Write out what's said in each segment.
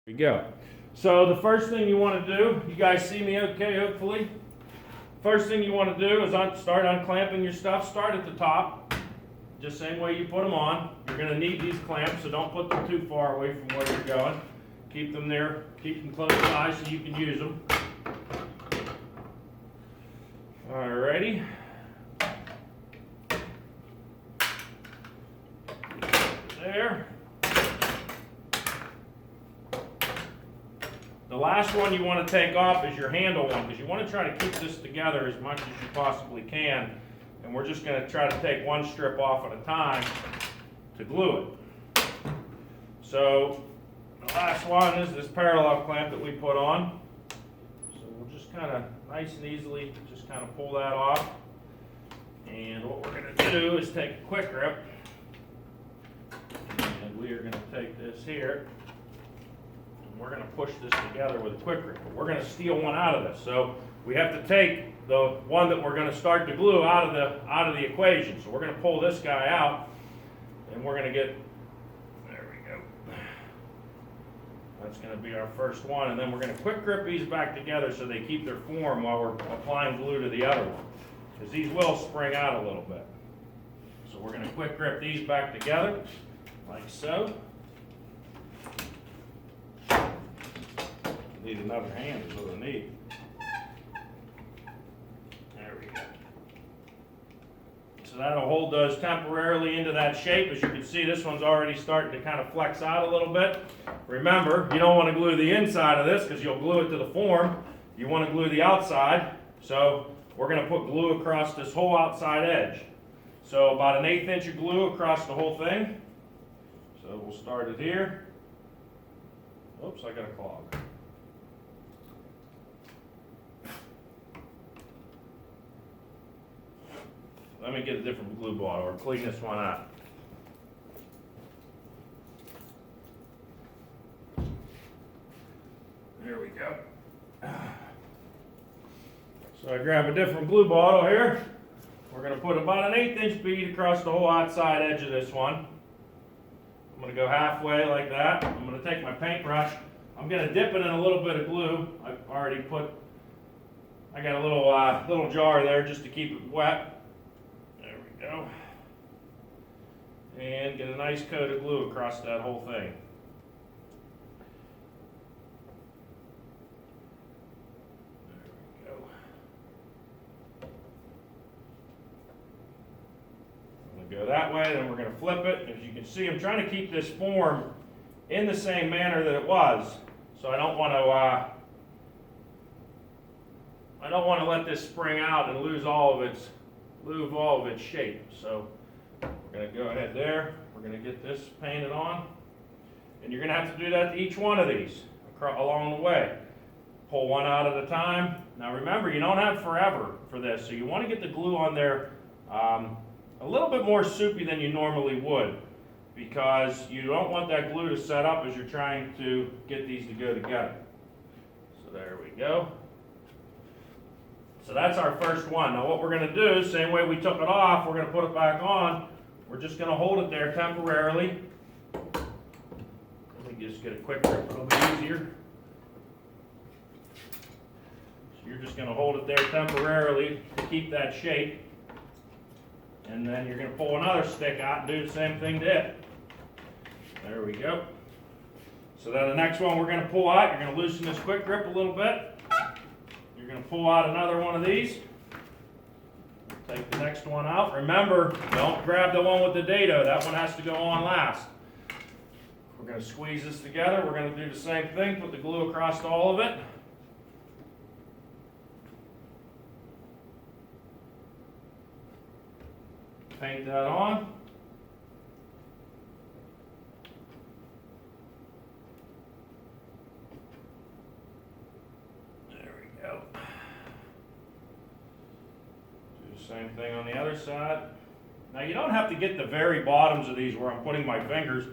There we go. So the first thing you want to do, you guys see me okay, hopefully? First thing you want to do is start unclamping your stuff. Start at the top, just same way you put them on. You're going to need these clamps, so don't put them too far away from where you're going. Keep them there, keep them close by so you can use them. Alrighty. There. The last one you want to take off is your handle one, because you want to try to keep this together as much as you possibly can. And we're just going to try to take one strip off at a time to glue it. So the last one is this parallel clamp that we put on. So we'll just kind of nice and easily just kind of pull that off. And what we're going to do is take a quick grip. And we are going to take this here. We're going to push this together with a quick grip. We're going to steal one out of this. So we have to take the one that we're going to start to glue out of the equation. So we're going to pull this guy out, and we're going to get, there we go. That's going to be our first one, and then we're going to quick grip these back together so they keep their form while we're applying glue to the other one, because these will spring out a little bit. So we're going to quick grip these back together, like so. Need another hand is what I need. There we go. So that'll hold those temporarily into that shape. As you can see, this one's already starting to kind of flex out a little bit. Remember, you don't want to glue the inside of this because you'll glue it to the form. You want to glue the outside. So we're going to put glue across this whole outside edge. So about 1/8 inch of glue across the whole thing. So we'll start it here. Oops, I got a clog. Let me get a different glue bottle or clean this one out. There we go. So I grab a different glue bottle here. We're going to put about 1/8 inch bead across the whole outside edge of this one. I'm going to go halfway like that. I'm going to take my paintbrush. I'm going to dip it in a little bit of glue. I got a little jar there just to keep it wet. Go. And get a nice coat of glue across that whole thing. There we go. I'm going to go that way, then we're going to flip it. As you can see, I'm trying to keep this form in the same manner that it was. So I don't want to let this spring out and lose all of its shape. So we're going to go ahead there. We're going to get this painted on. And you're going to have to do that to each one of these along the way. Pull one out at a time. Now remember, you don't have forever for this, so you want to get the glue on there a little bit more soupy than you normally would, because you don't want that glue to set up as you're trying to get these to go together. So there we go. So that's our first one. Now what we're going to do, same way we took it off, we're going to put it back on. We're just going to hold it there temporarily. Let me just get a quick grip, it'll be easier. So you're just going to hold it there temporarily to keep that shape. And then you're going to pull another stick out and do the same thing to it. There we go. So then the next one we're going to pull out, you're going to loosen this quick grip a little bit. You're going to pull out another one of these. Take the next one out. Remember, don't grab the one with the dado. That one has to go on last. We're going to squeeze this together. We're going to do the same thing. Put the glue across all of it. Paint that on. Same thing on the other side. Now you don't have to get the very bottoms of these where I'm putting my fingers.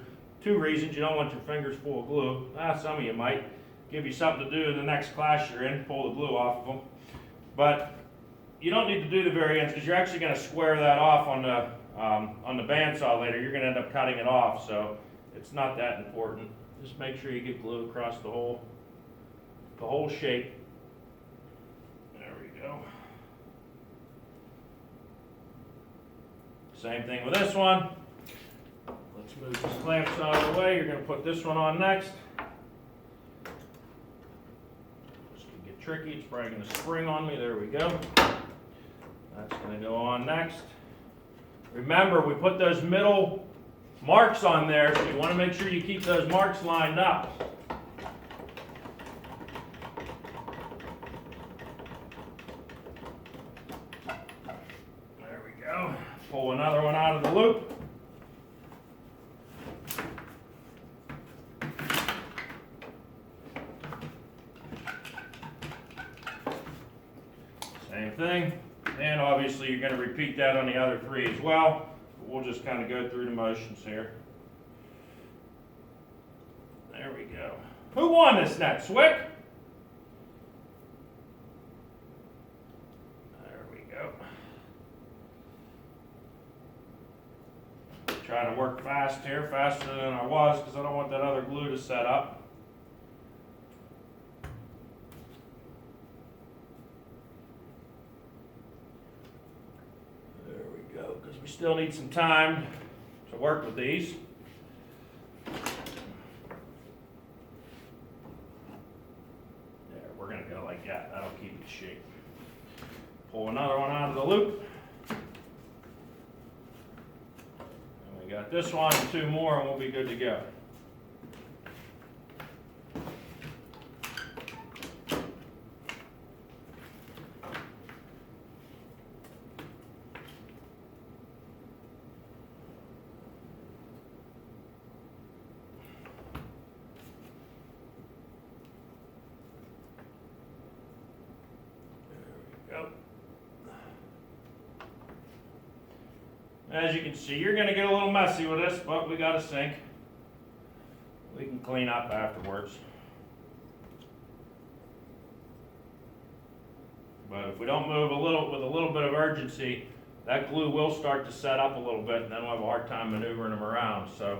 2 reasons. You don't want your fingers full of glue. Some of you might. Give you something to do in the next class you're in. Pull the glue off of them. But you don't need to do the very ends, because you're actually going to square that off on the bandsaw later. You're going to end up cutting it off, so it's not that important. Just make sure you get glue across the whole shape. There we go. Same thing with this one. Let's move this clamps out of the way. You're going to put this one on next. This can get tricky. It's probably going to spring on me. There we go. That's going to go on next. Remember, we put those middle marks on there, so you want to make sure you keep those marks lined up. There we go. Pull another one out of the loop. Same thing. And obviously you're going to repeat that on the other three as well. We'll just kind of go through the motions here. There we go. Who won this net? Swick? There we go. Trying to work fast here, faster than I was, because I don't want that other glue to set up. We still need some time to work with these. There, we're going to go like that. That'll keep it shape. Pull another one out of the loop. And we got this one and two more, and we'll be good to go. As you can see, you're going to get a little messy with this, but we got a sink. We can clean up afterwards. But if we don't move with a little bit of urgency, that glue will start to set up a little bit, and then we'll have a hard time maneuvering them around. So,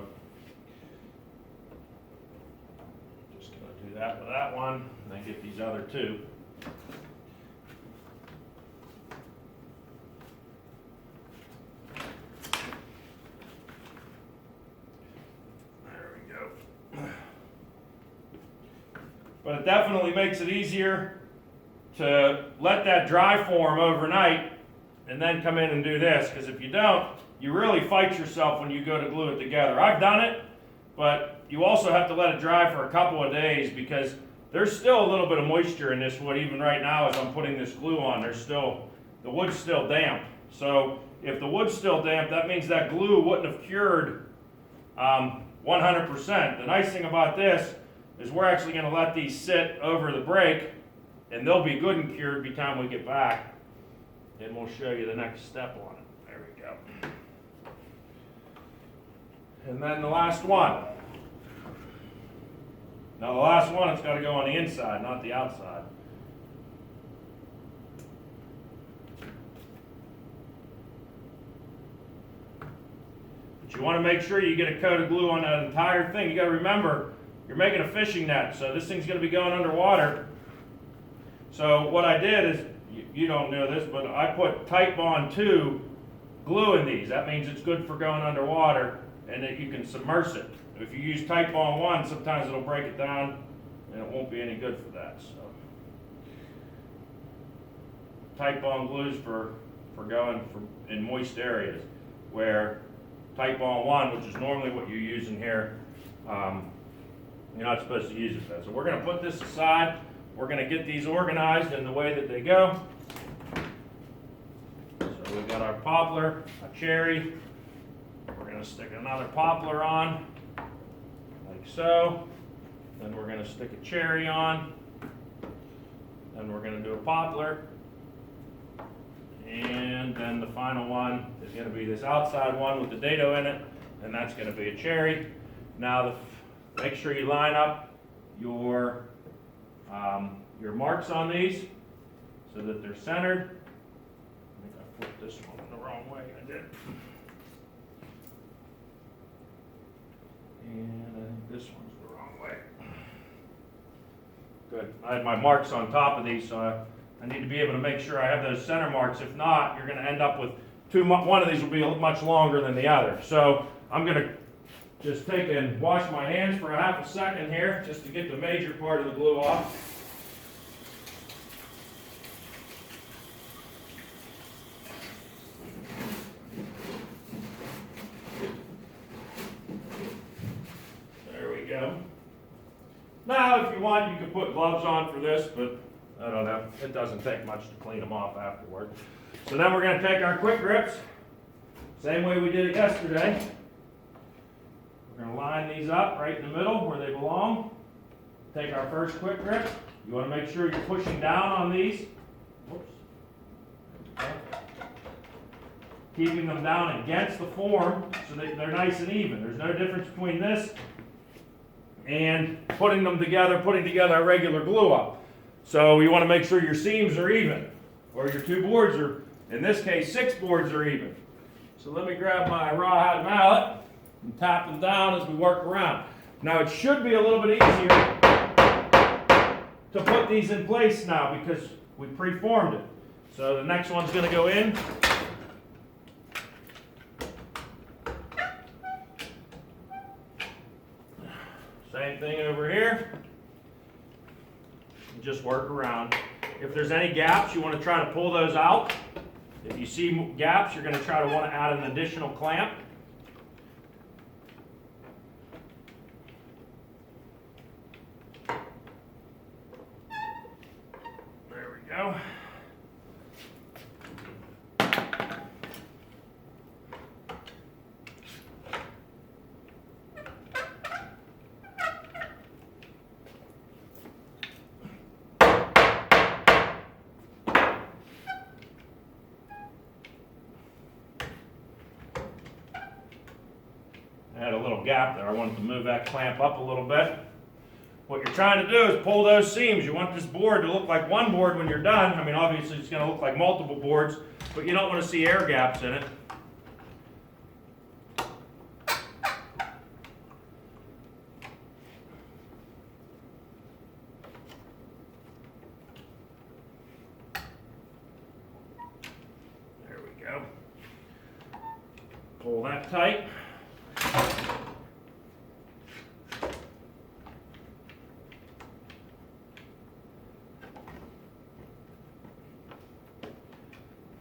just going to do that with that one, and then get these other two. But it definitely makes it easier to let that dry form overnight and then come in and do this, because if you don't, you really fight yourself when you go to glue it together. I've done it, but you also have to let it dry for a couple of days, because there's still a little bit of moisture in this wood. Even right now as I'm putting this glue on, the wood's still damp. So if the wood's still damp, that means that glue wouldn't have cured 100%. The nice thing about this is we're actually going to let these sit over the break, and they'll be good and cured by the time we get back. And we'll show you the next step on it. There we go. And then the last one. Now the last one, it's got to go on the inside, not the outside. But you want to make sure you get a coat of glue on that entire thing. You got to remember, you're making a fishing net, so this thing's going to be going underwater. So what I did is, you don't know this, but I put Type Bond 2 glue in these. That means it's good for going underwater, and that you can submerge it. If you use Type Bond 1, sometimes it'll break it down, and it won't be any good for that. So, Type Bond glues for going in moist areas, where Type Bond 1, which is normally what you use in here, you're not supposed to use it then. So we're going to put this aside. We're going to get these organized in the way that they go. So we've got our poplar, a cherry. We're going to stick another poplar on, like so. Then we're going to stick a cherry on. Then we're going to do a poplar. And then the final one is going to be this outside one with the dado in it, and that's going to be a cherry. Now, make sure you line up your marks on these so that they're centered. I think I flipped this one the wrong way. I did. And I think this one's the wrong way. Good. I had my marks on top of these, so I need to be able to make sure I have those center marks. If not, you're going to end up with one of these will be much longer than the other. So I'm going to just take and wash my hands for a half a second here, just to get the major part of the glue off. There we go. Now, if you want, you can put gloves on for this, but I don't know. It doesn't take much to clean them off afterward. So then we're going to take our quick grips, same way we did it yesterday. We're going to line these up right in the middle where they belong. Take our first quick grip. You want to make sure you're pushing down on these. Whoops. Okay. Keeping them down against the form so that they're nice and even. There's no difference between this and putting together a regular glue up. So you want to make sure your seams are even, or your two boards are, in this case, 6 boards are even. So let me grab my rawhide mallet and tap them down as we work around. Now it should be a little bit easier to put these in place now because we preformed it. So the next one's going to go in. Same thing over here. Just work around. If there's any gaps, you want to try to pull those out. If you see gaps, you're going to try to want to add an additional clamp. There we go. I had a little gap there. I wanted to move that clamp up a little bit. What you're trying to do is pull those seams. You want this board to look like one board when you're done. I mean, obviously it's going to look like multiple boards, but you don't want to see air gaps in it. There we go. Pull that tight.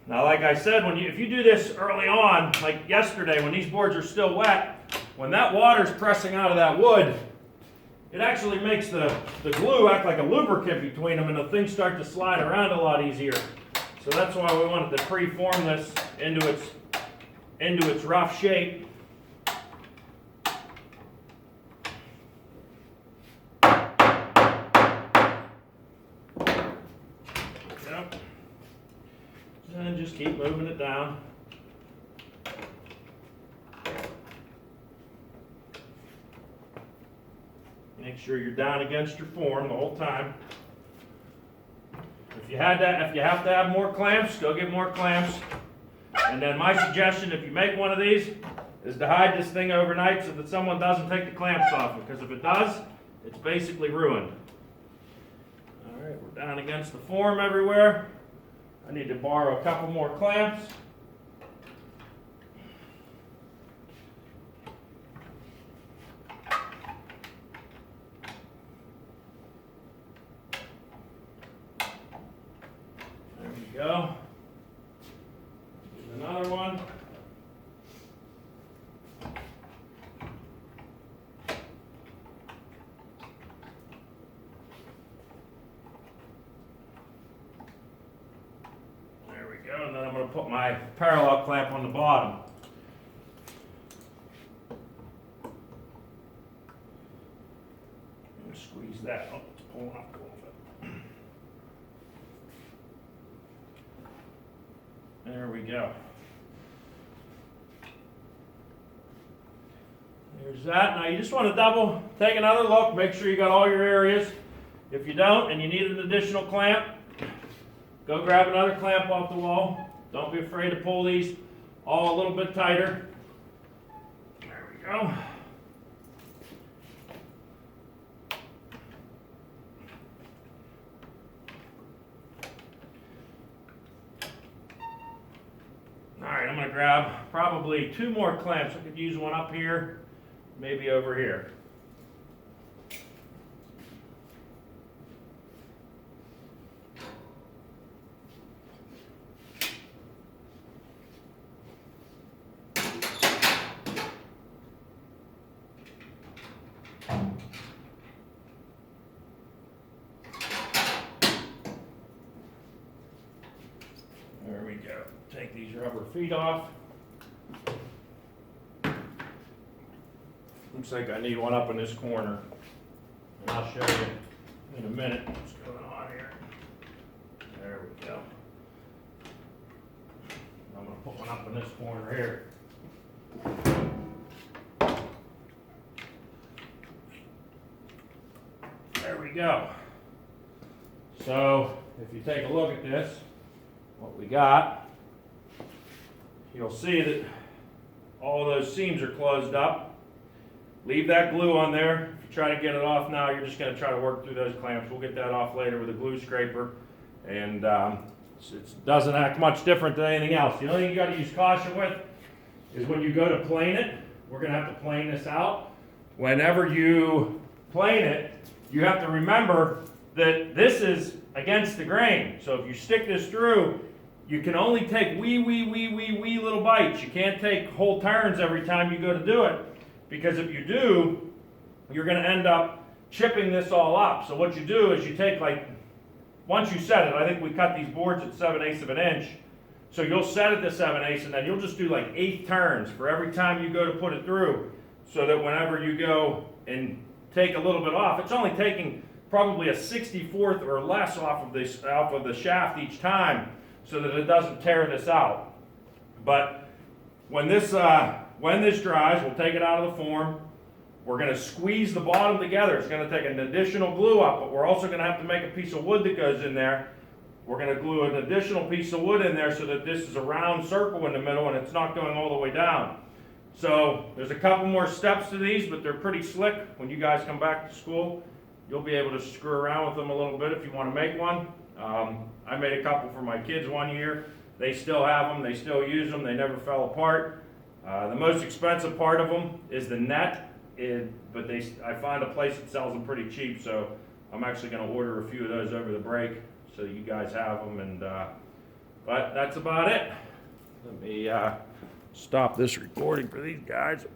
Now, like I said, if you do this early on, like yesterday, when these boards are still wet, when that water's pressing out of that wood, it actually makes the glue act like a lubricant between them, and the things start to slide around a lot easier. So that's why we wanted to pre-form this into its rough shape. And just keep moving it down. Make sure you're down against your form the whole time. If you have to have more clamps, go get more clamps. And then my suggestion, if you make one of these, is to hide this thing overnight so that someone doesn't take the clamps off it. Because if it does, it's basically ruined. All right, we're down against the form everywhere. I need to borrow a couple more clamps. There we go. Here's another one. And then I'm going to put my parallel clamp on the bottom. I'm going to squeeze that up. It's pulling up a little bit. There we go. There's that. Now you just want to take another look, make sure you got all your areas. If you don't and you need an additional clamp, go grab another clamp off the wall. Don't be afraid to pull these all a little bit tighter. There we go. to grab probably 2 more clamps. I could use one up here, maybe over here. There we go. Take these rubber feet off. Looks like I need one up in this corner. And I'll show you in a minute what's going on here. There we go. I'm going to put one up in this corner here. There we go. So, if you take a look at this, what we got, you'll see that all those seams are closed up. Leave that glue on there. If you try to get it off now, you're just going to try to work through those clamps. We'll get that off later with a glue scraper, and it doesn't act much different than anything else. The only thing you got to use caution with is when you go to plane it. We're going to have to plane this out. Whenever you plane it, you have to remember that this is against the grain. So if you stick this through, you can only take wee little bites. You can't take whole turns every time you go to do it, because if you do, you're going to end up chipping this all up. So what you do is you take, like, once you set it, I think we cut these boards at 7/8 of an inch. So you'll set it to 7/8, and then you'll just do like 8 turns for every time you go to put it through, so that whenever you go and take a little bit off, it's only taking probably a 64th or less off of the shaft each time, so that it doesn't tear this out. But when this dries, we'll take it out of the form. We're going to squeeze the bottom together. It's going to take an additional glue up, but we're also going to have to make a piece of wood that goes in there. We're going to glue an additional piece of wood in there so that this is a round circle in the middle and it's not going all the way down. So there's a couple more steps to these, but they're pretty slick. When you guys come back to school, you'll be able to screw around with them a little bit if you want to make one. I made a couple for my kids one year. They still have them. They still use them. They never fell apart. The most expensive part of them is the net, but I find a place that sells them pretty cheap, so I'm actually going to order a few of those over the break so you guys have them. And but that's about it. Let me stop this recording for these guys.